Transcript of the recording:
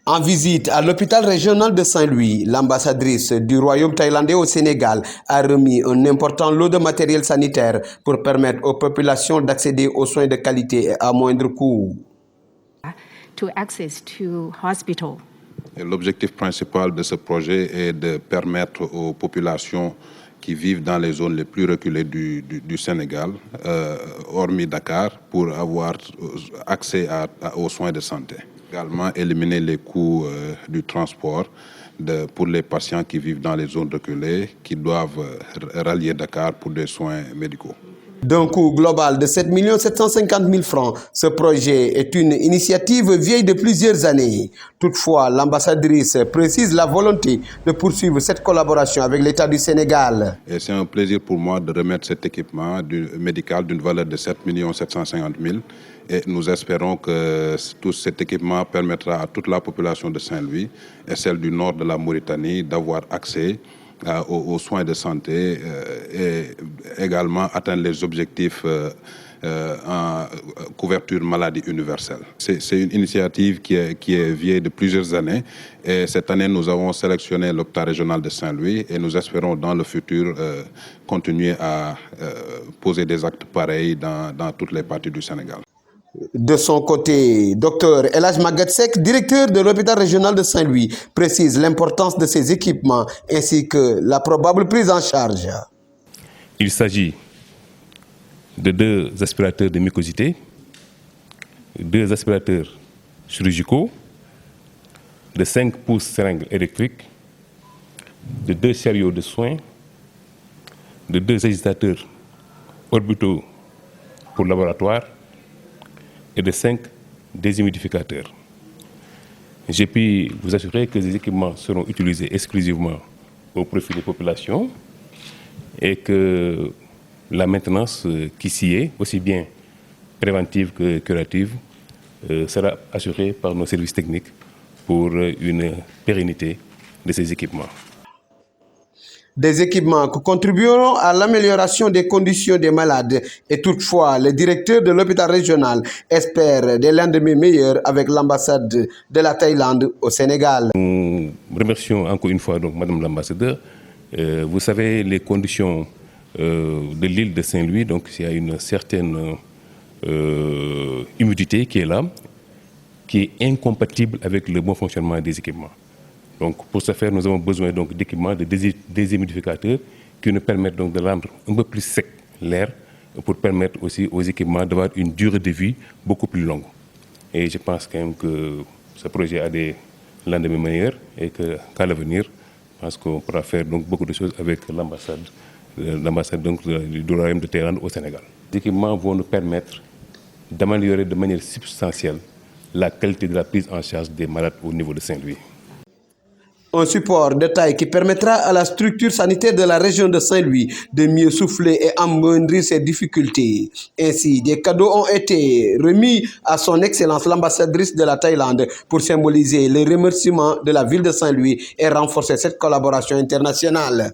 En visite à l'hôpital régional de Saint-Louis, l'ambassadrice du royaume thaïlandais au Sénégal a remis un important lot de matériel sanitaire pour permettre aux populations d'accéder aux soins de qualité et à moindre coût. L'objectif principal de ce projet est de permettre aux populations qui vivent dans les zones les plus reculées du Sénégal, hormis Dakar, pour avoir accès aux soins de santé. Également éliminer les coûts du transport pour les patients qui vivent dans les zones reculées, qui doivent rallier Dakar pour des soins médicaux. D'un coût global de 7 750 000 francs, ce projet est une initiative vieille de plusieurs années. Toutefois, l'ambassadrice précise la volonté de poursuivre cette collaboration avec l'État du Sénégal. C'est un plaisir pour moi de remettre cet équipement médical d'une valeur de 7 750 000. Et nous espérons que tout cet équipement permettra à toute la population de Saint-Louis et celle du nord de la Mauritanie d'avoir accès aux soins de santé et également atteindre les objectifs en couverture maladie universelle. C'est une initiative qui est vieille de plusieurs années et cette année nous avons sélectionné l'hôpital régional de Saint-Louis et nous espérons dans le futur continuer à poser des actes pareils dans toutes les parties du Sénégal. De son côté, Dr Elhadj Maguette Seck, directeur de l'hôpital régional de Saint-Louis, précise l'importance de ces équipements ainsi que la probable prise en charge. Il s'agit de 2 aspirateurs de mucosité, 2 aspirateurs chirurgicaux, de 5 pouces seringues électriques, de 2 chariots de soins, de 2 agitateurs orbitaux pour laboratoire, et de 5 déshumidificateurs. J'ai pu vous assurer que ces équipements seront utilisés exclusivement au profit des populations et que la maintenance qui s'y est, aussi bien préventive que curative, sera assurée par nos services techniques pour une pérennité de ces équipements. Des équipements qui contribueront à l'amélioration des conditions des malades et toutefois le directeur de l'hôpital régional espère des lendemains meilleurs avec l'ambassade de la Thaïlande au Sénégal. Nous remercions encore une fois donc Madame l'ambassadeur. Vous savez les conditions de l'île de Saint-Louis, donc il y a une certaine humidité qui est là, qui est incompatible avec le bon fonctionnement des équipements. Donc, pour ce faire, nous avons besoin d'équipements de déshumidificateurs qui nous permettent donc de rendre un peu plus sec l'air pour permettre aussi aux équipements d'avoir une durée de vie beaucoup plus longue. Et je pense quand même que ce projet a des lendemains meilleurs et qu'à l'avenir, je pense qu'on pourra faire donc beaucoup de choses avec l'ambassade du royaume de Thaïlande au Sénégal. Les équipements vont nous permettre d'améliorer de manière substantielle la qualité de la prise en charge des malades au niveau de Saint-Louis. Un support de taille qui permettra à la structure sanitaire de la région de Saint-Louis de mieux souffler et amoindrir ses difficultés. Ainsi, des cadeaux ont été remis à son Excellence l'ambassadrice de la Thaïlande pour symboliser les remerciements de la ville de Saint-Louis et renforcer cette collaboration internationale.